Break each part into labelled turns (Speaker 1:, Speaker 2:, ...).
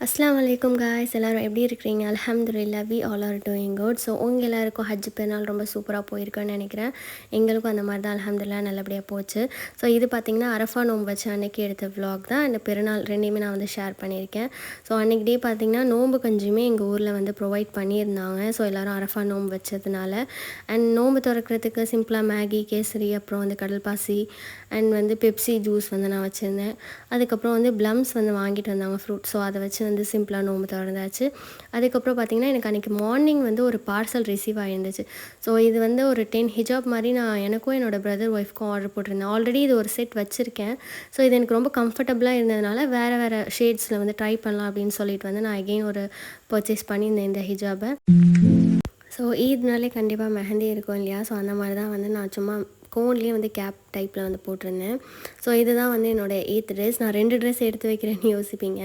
Speaker 1: அஸ்ஸலாமு அலைக்கும் காய்ஸ், எல்லோரும் எப்படி இருக்கிறீங்க? அல்ஹம்துலில்லாஹ் we all are doing good. So உங்கள் எல்லாருக்கும் ஹஜ் பெருநாள் ரொம்ப சூப்பராக போயிருக்குன்னு நினைக்கிறேன். எங்களுக்கும் அந்த மாதிரி தான் அல்ஹம்துலில்லாஹ் நல்லபடியாக போச்சு. ஸோ இது பார்த்திங்கன்னா அரஃபா நோன்பு வச்சு அன்றைக்கி எடுத்த விலாக் தான். அந்த பெருநாள் ரெண்டையுமே நான் வந்து ஷேர் பண்ணியிருக்கேன். ஸோ அன்றைக்கி டே பார்த்திங்கன்னா நோன்பு கஞ்சியுமே எங்கள் ஊரில் வந்து ப்ரொவைட் பண்ணியிருந்தாங்க. ஸோ எல்லோரும் அரஃபா நோன்பு வச்சதுனால அண்ட் நோன்பு திறக்கிறதுக்கு சிம்பிளாக மேகி, கேசரி, அப்புறம் வந்து கடல் பாசி அண்ட் வந்து பெப்சி ஜூஸ் வந்து நான் வச்சுருந்தேன். அதுக்கப்புறம் வந்து ப்ளம்ஸ் வந்து வாங்கிட்டு வந்தாங்க ஃப்ரூட். ஸோ அதை வச்சு வந்து சிம்பிளாக நோம்பு திறந்தாச்சு. அதுக்கப்புறம் பார்த்திங்கன்னா எனக்கு அன்றைக்கி மார்னிங் வந்து ஒரு பார்சல் ரிசீவ் ஆகிருந்துச்சு. ஸோ இது வந்து ஒரு 10 ஹிஜாப் மாதிரி நான் எனக்கும் என்னோடய பிரதர் ஒய்ஃப்க்கும் ஆர்டர் போட்டிருந்தேன். ஆல்ரெடி இது ஒரு செட் வச்சுருக்கேன். ஸோ இது எனக்கு ரொம்ப கம்ஃபர்டபுளாக இருந்ததுனால வேறு ஷேட்ஸில் வந்து ட்ரை பண்ணலாம் அப்படின்னு சொல்லிட்டு வந்து நான் அகெயின் ஒரு பர்ச்சேஸ் பண்ணியிருந்தேன் இந்த ஹிஜாபை. ஸோ ஈத்னாலே கண்டிப்பாக மெஹந்தி இருக்கும் இல்லையா? ஸோ அந்த மாதிரி தான் வந்து நான் சும்மா கோன்லேயே வந்து கேப் டைப்பில் வந்து போட்டிருந்தேன். ஸோ இதுதான் வந்து என்னோடய 8th ட்ரெஸ். நான் 2 ட்ரெஸ் எடுத்து வைக்கிறேன்னு யோசிப்பீங்க.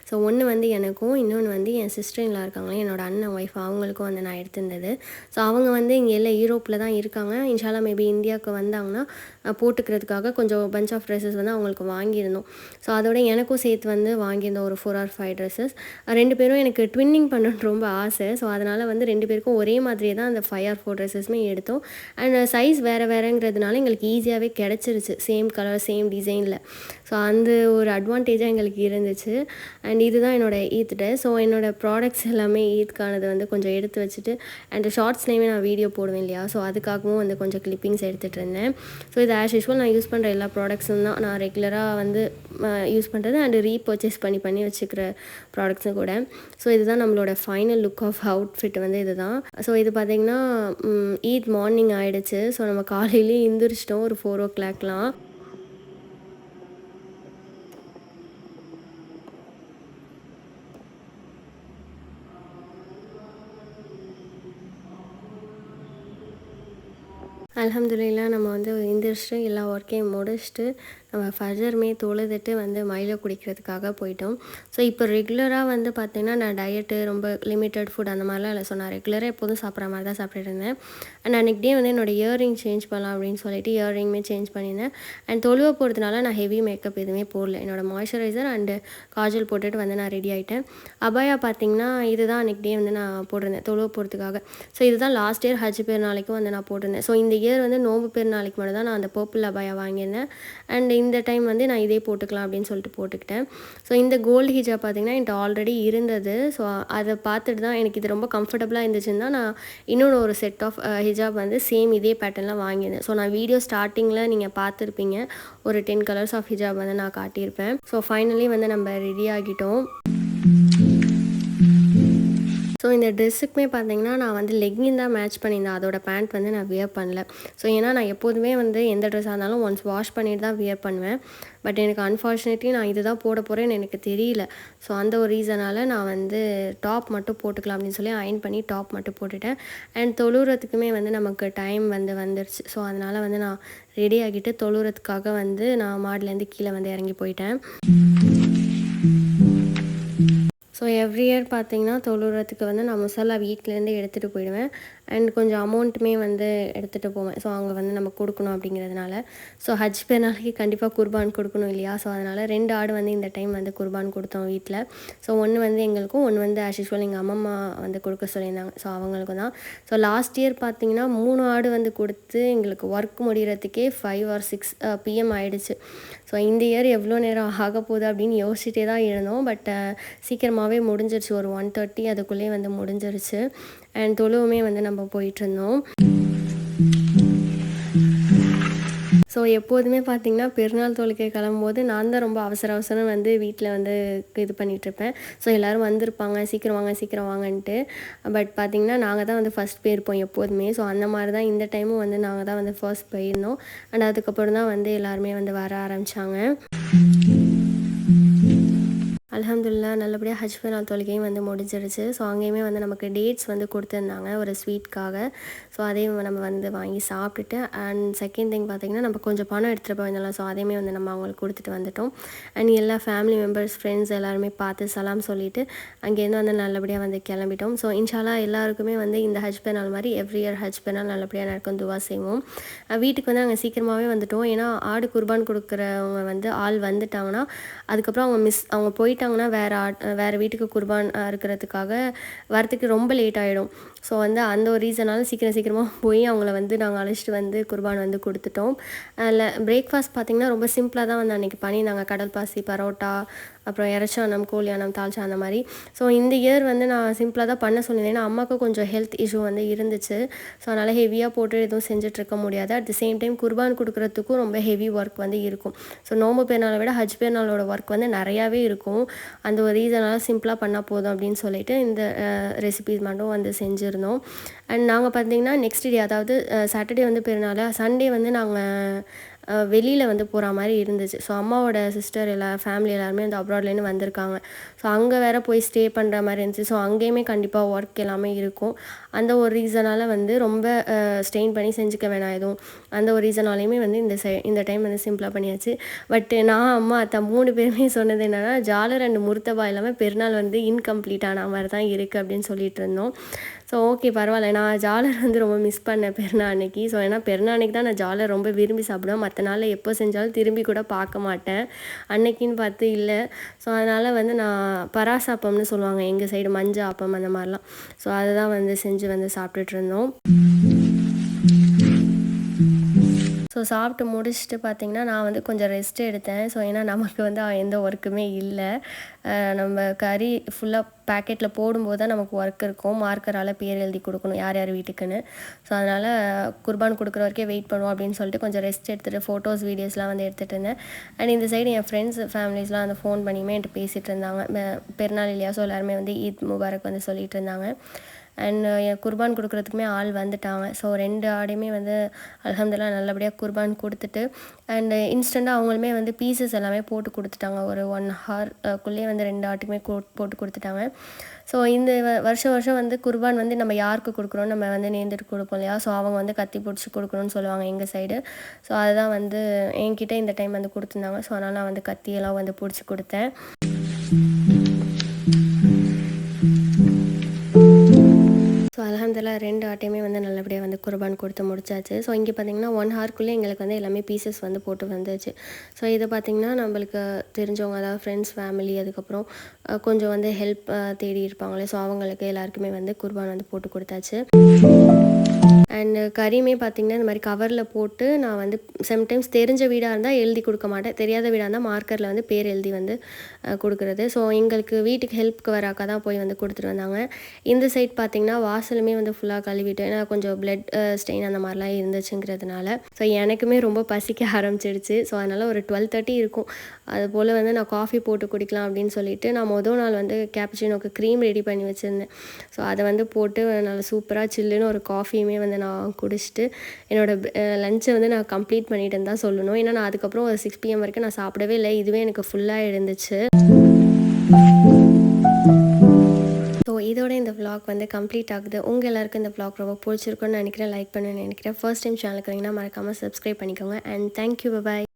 Speaker 1: ஸோ ஒன்று வந்து எனக்கும், இன்னொன்று வந்து என் சிஸ்டர்லாம் இருக்காங்களே, என்னோடய அண்ணன் ஒய்ஃப், அவங்களுக்கும் வந்து நான் எடுத்திருந்தது. ஸோ அவங்க வந்து இங்கே எல்லாம் யூரோப்பில் தான் இருக்காங்க. இன்ஷால்லா மேபி இந்தியாவுக்கு வந்தாங்கன்னா போட்டுக்கிறதுக்காக கொஞ்சம் பஞ்ச் ஆஃப் ட்ரெஸ்ஸஸ் வந்து அவங்களுக்கு வாங்கியிருந்தோம். ஸோ அதோட எனக்கும் சேர்த்து வந்து வாங்கியிருந்தோம் ஒரு 4 or 5 ட்ரெஸ்ஸஸ். 2 பேரும் எனக்கு ட்வின்னிங் பண்ணணுன்னு ரொம்ப ஆசை. ஸோ அதனால் வந்து 2 பேருக்கும் ஒரே மாதிரியே தான் அந்த 5 or 4 ட்ரெஸ்ஸஸுமே எடுத்தோம். அண்ட் சைஸ் வேறுங்கிறதுனால எங்களுக்கு ஈஸியாகவே கிடச்சிருச்சு. சேம் கலர், சேம் டிசைனில். ஸோ அந்த ஒரு அட்வான்டேஜாக எங்களுக்கு இருந்துச்சு. அண்ட் இதுதான் என்னோடய ஈத் ட்ரெஸ். ஸோ என்னோடய ப்ராடக்ட்ஸ் எல்லாமே ஈத்க்கானது வந்து கொஞ்சம் எடுத்து வச்சுட்டு அண்ட் ஷார்ட்ஸ்லேயுமே நான் வீடியோ போடுவேன் இல்லையா? ஸோ அதுக்காகவும் வந்து கொஞ்சம் கிளிப்பிங்ஸ் எடுத்துகிட்டு இருந்தேன். ஸோ இது ஆஸ் யூஷுவல் நான் யூஸ் பண்ணுற எல்லா ப்ராடக்ட்ஸும் தான் நான் ரெகுலராக வந்து யூஸ் பண்ணுறது அண்ட் ரீபர்ச்சேஸ் பண்ணி வச்சுக்கிற ப்ராடக்ட்ஸும் கூட. ஸோ இதுதான் நம்மளோட ஃபைனல் லுக் ஆஃப் அவுட்ஃபிட் வந்து இது தான். ஸோ இது பார்த்திங்கன்னா ஈத் மார்னிங் ஆகிடுச்சு. ஸோ நம்ம காலையிலேயே எழுந்திரிச்சிட்டோம் ஒரு 4 o'clockலாம். அல்ஹம்துலில்லாஹ் நம்ம வந்து எந்திரிச்சிட்டு எல்லா ஒர்க்கையும் முடிச்சுட்டு நம்ம ஃபஜருமே தொழுதுட்டு வந்து மயிலை குடிக்கிறதுக்காக போயிட்டோம். ஸோ இப்போ ரெகுலராக வந்து பார்த்திங்கன்னா நான் டயட்டு ரொம்ப லிமிட்டட் ஃபுட் அந்த மாதிரிலாம் இல்லை. ஸோ நான் ரெகுலராக எப்போதும் சாப்பிட்ற மாதிரி தான் சாப்பிட்டுட்டு இருந்தேன். அண்ட் அன்றைக்கி டே வந்து என்னோடய இயரிங் சேஞ்ச் பண்ணலாம் அப்படின்னு சொல்லிட்டு இயரிங்குமே சேஞ்ச் பண்ணியிருந்தேன். அண்ட் தொழுவ போகிறதுனால நான் ஹெவி மேக்கப் எதுவுமே போடல. என்னோடய மாய்ஸ்சரைசர் அண்டு காஜல் போட்டுட்டு வந்து நான் ரெடி ஆகிட்டேன். அபாயா பார்த்திங்கன்னா இதுதான் அன்றைக்கி டே வந்து நான் போட்டிருந்தேன் தொழுவ போகிறதுக்காக. ஸோ இதுதான் லாஸ்ட் இயர் ஹஜ் பெருநாளைக்கும் வந்து நான் போட்டிருந்தேன். ஸோ இந்த இயர் வந்து நோம்பு பெருநாளைக்கு மட்டும் தான் நான் அந்த பர்பிள் அபாயா வாங்கியிருந்தேன். அண்ட் இந்த டைம் வந்து நான் இதே போட்டுக்கலாம் அப்படின்னு சொல்லிட்டு போட்டுக்கிட்டேன். ஸோ இந்த கோல்டு ஹிஜாப் பார்த்திங்கன்னா என்கிட்ட ஆல்ரெடி இருந்தது. ஸோ அதை பார்த்துட்டு தான் எனக்கு இது ரொம்ப கம்ஃபர்டபுளாக இருந்துச்சுன்னு தான் நான் இன்னொன்று ஒரு செட் ஆஃப் ஹிஜாப் வந்து சேம் இதே பேட்டர்னில் வாங்கியிருந்தேன். ஸோ நான் வீடியோ ஸ்டார்டிங்கில் நீங்கள் பார்த்துருப்பீங்க. ஒரு 10 கலர்ஸ் ஆஃப் ஹிஜாப் வந்து நான் காட்டியிருப்பேன். ஸோ ஃபைனலி வந்து நம்ம ரெடி ஆகிட்டோம். ஸோ இந்த ட்ரெஸ்ஸுக்குமே பார்த்திங்கன்னா நான் வந்து லெக்கின் தான் மேட்ச் பண்ணியிருந்தேன். அதோட பேண்ட் வந்து நான் வியர் பண்ணல. ஸோ ஏன்னா நான் எப்போதுமே வந்து எந்த ட்ரெஸ்ஸாக இருந்தாலும் ஒன்ஸ் வாஷ் பண்ணிட்டு தான் வியர் பண்ணுவேன். பட் எனக்கு அன்ஃபார்ச்சுனேட்லி நான் இது தான் போட போகிறேன்னு எனக்கு தெரியல. ஸோ அந்த ஒரு ரீசனால் நான் வந்து டாப் மட்டும் போட்டுக்கலாம் அப்படின்னு சொல்லி அயர்ன் பண்ணி டாப் மட்டும் போட்டுட்டேன். அண்ட் தொழுகிறதுக்குமே வந்து நமக்கு டைம் வந்துருச்சு. ஸோ அதனால் வந்து நான் ரெடி ஆகிட்டு தொழுகிறதுக்காக வந்து நான் மாடிலேருந்து கீழே வந்து இறங்கி போயிட்டேன். ஸோ எவ்ரி இயர் பார்த்திங்கன்னா தொழுகிறதுக்கு வந்து நான் முசல்லா வீட்டிலேருந்து எடுத்துகிட்டு போயிடுவேன். அண்ட் கொஞ்சம் அமௌண்ட்டுமே வந்து எடுத்துகிட்டு போவேன். ஸோ அங்கே வந்து நம்ம கொடுக்கணும் அப்படிங்கிறதுனால. ஸோ ஹஜ் பெருநாளைக்கு கண்டிப்பாக குர்பான் கொடுக்கணும் இல்லையா? ஸோ அதனால் 2 ஆடு வந்து இந்த டைம் வந்து குர்பான் கொடுத்தோம் வீட்டில். ஸோ ஒன்று வந்து எங்களுக்கும், ஒன்று வந்து ஆஸ் யூஷுவல் எங்கள் அம்மம்மா வந்து கொடுக்க சொல்லியிருந்தாங்க. ஸோ அவங்களுக்கும் தான். ஸோ லாஸ்ட் இயர் பார்த்திங்கன்னா 3 ஆடு வந்து கொடுத்து எங்களுக்கு ஒர்க் முடிகிறதுக்கே 5 or 6 PM ஆகிடுச்சு. ஸோ இந்த இயர் எவ்வளோ நேரம் ஆக போகுது அப்படின்னு யோசிச்சுட்டே தான் இருந்தோம். பட் சீக்கிரமாகவே முடிஞ்சிருச்சு. ஒரு 1:30 அதுக்குள்ளேயே வந்து முடிஞ்சிருச்சு. அண்ட் தொழுவுமே வந்து நம்ம போயிட்டுருந்தோம். ஸோ எப்போதுமே பார்த்திங்கன்னா பெருநாள் தொழுகை கிளம்பும்போது நான் தான் ரொம்ப அவசரம் வந்து வீட்டில் வந்து இது பண்ணிகிட்ருப்பேன். ஸோ எல்லோரும் வந்திருப்பாங்க, சீக்கிரம் வாங்கன்ட்டு. பட் பார்த்திங்கன்னா நாங்கள் தான் வந்து ஃபஸ்ட் போயிருப்போம் எப்போதுமே. ஸோ அந்த மாதிரி தான் இந்த டைமும் வந்து நாங்கள் தான் வந்து ஃபர்ஸ்ட் போயிருந்தோம். அண்ட் அதுக்கப்புறம் தான் வந்து எல்லாருமே வந்து வர ஆரம்பித்தாங்க. அல்ஹம்துலில்லாஹ் நல்லபடியாக ஹஜ் பெருநாள் தொழுகையும் வந்து முடிஞ்சிருச்சு. ஸோ அங்கேயுமே வந்து நமக்கு டேட்ஸ் வந்து கொடுத்துருந்தாங்க ஒரு ஸ்வீட்காக. ஸோ அதையும் நம்ம வந்து வாங்கி சாப்பிட்டுட்டு அண்ட் செகண்ட் திங் பார்த்திங்கன்னா நம்ம கொஞ்சம் பணம் எடுத்துகிட்டு போயிருந்தோம்ல. ஸோ அதையுமே வந்து நம்ம அவங்களுக்கு கொடுத்துட்டு வந்துட்டோம். அண்ட் எல்லா ஃபேமிலி மெம்பர்ஸ், ஃப்ரெண்ட்ஸ் எல்லாருமே பார்த்து சலாம் சொல்லிவிட்டு அங்கேருந்து வந்து நல்லபடியாக வந்து கிளம்பிட்டோம். ஸோ இன்ஷால்லா எல்லாருக்குமே வந்து இந்த ஹஜ் பெருநாள் மாதிரி எவ்ரி இயர் ஹஜ் பெருநாள் நல்லபடியாக நடக்கும் துவா செய்வோம். வீட்டுக்கு வந்து நாங்கள் சீக்கிரமாகவே வந்துவிட்டோம். ஏன்னா ஆடு குர்பான் கொடுக்குறவங்க வந்து ஆள் வந்துட்டாங்கன்னா அதுக்கப்புறம் அவங்க போயிட்டாங்க வந்துட்டாங்கன்னா வேறு வீட்டுக்கு குர்பான் இருக்கிறதுக்காக வரத்துக்கு ரொம்ப லேட் ஆகிடும். ஸோ வந்து அந்த ஒரு ரீசனால் சீக்கிரமாக போய் அவங்கள வந்து நாங்கள் அழைச்சிட்டு வந்து குர்பான் வந்து கொடுத்துட்டோம். அதில் பிரேக்ஃபாஸ்ட் பார்த்திங்கன்னா ரொம்ப சிம்பிளாக தான் வந்து அன்றைக்கி பண்ணியிருந்தாங்க. கடல் பாசி, பரோட்டா, அப்புறம் இறைச்சி அன்னம், கோழி அன்னம், தால்ச்சா அந்த மாதிரி. ஸோ இந்த இயர் வந்து நான் சிம்பிளாக தான் பண்ண சொல்லியிருந்தேன். ஏன்னா அம்மாவுக்கு கொஞ்சம் ஹெல்த் இஷ்யூ வந்து இருந்துச்சு. ஸோ அதனால் ஹெவியாக போட்டு எதுவும் செஞ்சிட்ருக்க முடியாது. அட் தி சேம் டைம் குர்பான் கொடுக்குறதுக்கும் ரொம்ப ஹெவி ஒர்க் வந்து இருக்கும். ஸோ நோம்பு பெருநாளை விட ஹஜ் பெருநாளோட ஒர்க் வந்து நிறையாவே இருக்கும். அந்த ஒரு ரீசனால் சிம்பிளாக பண்ணால் போதும் அப்படின்னு சொல்லிட்டு இந்த ரெசிபீஸ் மட்டும் வந்து செஞ்சுருந்தோம். அண்ட் நாங்கள் பார்த்திங்கன்னா நெக்ஸ்ட் டே, அதாவது சாட்டர்டே வந்து பெருநாள், சண்டே வந்து நாங்கள் வெளியில் வந்து போகிற மாதிரி இருந்துச்சு. ஸோ அம்மாவோட சிஸ்டர் ஃபேமிலி எல்லாருமே வந்து அப்ராட்லேருந்து வந்திருக்காங்க. ஸோ அங்கே வேறு போய் ஸ்டே பண்ணுற மாதிரி இருந்துச்சு. ஸோ அங்கேயுமே கண்டிப்பாக ஒர்க் எல்லாமே இருக்கும். அந்த ஒரு ரீசனால் வந்து ரொம்ப ஸ்ட்ரெயின் பண்ணி செஞ்சுக்க வேணாம் எதுவும். அந்த ஒரு ரீசனாலையுமே வந்து இந்த டைம் வந்து சிம்பிளாக பண்ணியாச்சு. பட் நான், அம்மா, அத்தா 3 பேருமே சொன்னது என்னென்னா, ஜாலர் அண்ட் முர்த்தபா இல்லாமல் பெருநாள் வந்து இன்கம்ப்ளீட் ஆன மாதிரி தான் இருக்குது அப்படின்னு சொல்லிட்டு இருந்தோம். ஸோ ஓகே, பரவாயில்ல. நான் ஜாலர் வந்து ரொம்ப மிஸ் பண்ணேன் பெருநாள் அன்னைக்கு. ஸோ ஏன்னா பெருநாள் அன்னைக்கு தான் நான் ஜாலர் ரொம்ப விரும்பி சாப்பிடுவேன். மற்ற நாளில் எப்போ செஞ்சாலும் திரும்பி கூட பார்க்க மாட்டேன். அன்னைக்குன்னு பார்த்து இல்லை. ஸோ அதனால் வந்து நான் பராசாப்பம்னு சொல்லுவாங்க எங்கள் சைடு, மஞ்ச ஆப்பம் அந்த மாதிரிலாம். ஸோ அதை தான் வந்து செஞ்சு வந்து சாப்பிட்டுட்டு இருந்தோம். ஸோ சாப்பிட்டு முடிச்சுட்டு பார்த்திங்கன்னா நான் வந்து கொஞ்சம் ரெஸ்ட் எடுத்தேன். ஸோ ஏன்னா நமக்கு வந்து எந்த ஒர்க்குமே இல்லை. நம்ம கறி ஃபுல்லாக பேக்கெட்டில் போடும்போது தான் நமக்கு ஒர்க் இருக்கும். மார்க்கரால் பேர் எழுதி கொடுக்கணும் யார் யார் வீட்டுக்குன்னு. ஸோ அதனால் குர்பான் கொடுக்குற வரைக்கும் வெயிட் பண்ணுவோம் அப்படின்னு சொல்லிட்டு கொஞ்சம் ரெஸ்ட் எடுத்துகிட்டு ஃபோட்டோஸ், வீடியோஸ்லாம் வந்து எடுத்துகிட்டு இருந்தேன். அண்ட் இந்த சைடு என் ஃப்ரெண்ட்ஸ் ஃபேமிலிஸ்லாம் வந்து ஃபோன் பண்ணியுமே என்கிட்ட பேசிகிட்டு இருந்தாங்க. பெருநாள் இல்லையா, ஸோ எல்லாருமே வந்து ஈத் முபாரக் வந்து சொல்லிகிட்டு இருந்தாங்க. அண்ட் குர்பான் கொடுக்குறதுக்குமே ஆள் வந்துட்டாங்க. ஸோ 2 ஆடையுமே வந்து அல்ஹம்துலில்லாஹ் நல்லபடியாக குர்பான் கொடுத்துட்டு, அண்டு இன்ஸ்டண்ட்டாக அவங்களுமே வந்து பீசஸ் எல்லாமே போட்டு கொடுத்துட்டாங்க. ஒரு 1 ஹவர்க்குள்ளேயே வந்து 2 ஆட்டுக்குமே போட்டு கொடுத்துட்டாங்க. ஸோ இந்த வருஷம் வந்து குர்பான் வந்து நம்ம யாருக்கு கொடுக்குறோம், நம்ம வந்து நேர்ந்துட்டு கொடுப்போம் இல்லையா. ஸோ அவங்க வந்து கத்தி பிடிச்சி கொடுக்கணும்னு சொல்லுவாங்க எங்கள் சைடு. ஸோ அதுதான் வந்து என்கிட்ட இந்த டைம் வந்து கொடுத்துருந்தாங்க. ஸோ அதனால் நான் வந்து கத்தியெல்லாம் வந்து பிடிச்சி கொடுத்தேன். ஸோ அல்ஹம்துலில்லாஹ் 2 ஆட்டையுமே வந்து நல்லபடியாக வந்து குர்பான் கொடுத்து முடிச்சாச்சு. ஸோ இங்கே பார்த்திங்கன்னா 1 ஹவர்க்குள்ளே எங்களுக்கு வந்து எல்லாமே பீசஸ் வந்து போட்டு வந்துச்சு. ஸோ இதை பார்த்திங்கன்னா நம்மளுக்கு தெரிஞ்சவங்க, அதாவது ஃப்ரெண்ட்ஸ், ஃபேமிலி, அதுக்கப்புறம் கொஞ்சம் வந்து ஹெல்ப் தேடி இருப்பாங்களே, ஸோ அவங்களுக்கு எல்லாருக்குமே வந்து குர்பான் வந்து போட்டு கொடுத்தாச்சு. அண்டு கறியுமே பார்த்திங்கன்னா இந்த மாதிரி கவரில் போட்டு நான் வந்து சம்டைம்ஸ் தெரிஞ்ச வீடாக இருந்தால் எழுதி கொடுக்க மாட்டேன். தெரியாத வீடாக இருந்தால் மார்க்கரில் வந்து பேர் எழுதி வந்து கொடுக்குறது. ஸோ எங்களுக்கு வீட்டுக்கு ஹெல்ப்க்கு வர அக்கா தான் போய் வந்து கொடுத்துட்டு வந்தாங்க. இந்த சைட் பார்த்திங்கன்னா வாசலுமே வந்து ஃபுல்லாக கழுவிட்டு, ஏன்னா கொஞ்சம் பிளட் ஸ்டெயின் அந்த மாதிரிலாம் இருந்துச்சுங்கிறதுனால. ஸோ எனக்குமே ரொம்ப பசிக்க ஆரம்பிச்சிடுச்சு. ஸோ அதனால் ஒரு 12:30 இருக்கும். அதுபோல் வந்து நான் காஃபி போட்டு குடிக்கலாம் அப்படின்னு சொல்லிட்டு நான் மொதல் நாள் வந்து கேப்புச்சினோக்கு க்ரீம் ரெடி பண்ணி வச்சுருந்தேன். ஸோ அதை வந்து போட்டு நல்லா சூப்பராக சில்லுன்னு ஒரு காஃபியுமே வந்து நான் குடிச்சிட்டு என்னோடய லஞ்சை வந்து நான் கம்ப்ளீட் பண்ணிட்டேன்னு தான் சொல்லணும். ஏன்னா நான் அதுக்கப்புறம் ஒரு 6 PM வரைக்கும் நான் சாப்பிடவே இல்லை. இதுவே எனக்கு ஃபுல்லாக இருந்துச்சு. ஸோ இதோட இந்த விளாக் வந்து கம்ப்ளீட் ஆகுது. உங்கள் எல்லாருக்கும் இந்த விளாக் ரொம்ப பிடிச்சிருக்குன்னு நினைக்கிறேன். லைக் பண்ணுன்னு நினைக்கிறேன். ஃபர்ஸ்ட் டைம் சேனலுக்கு வரீங்கன்னா மறக்காமல் சப்ஸ்கிரைப் பண்ணிக்கோங்க. And thank you, bye.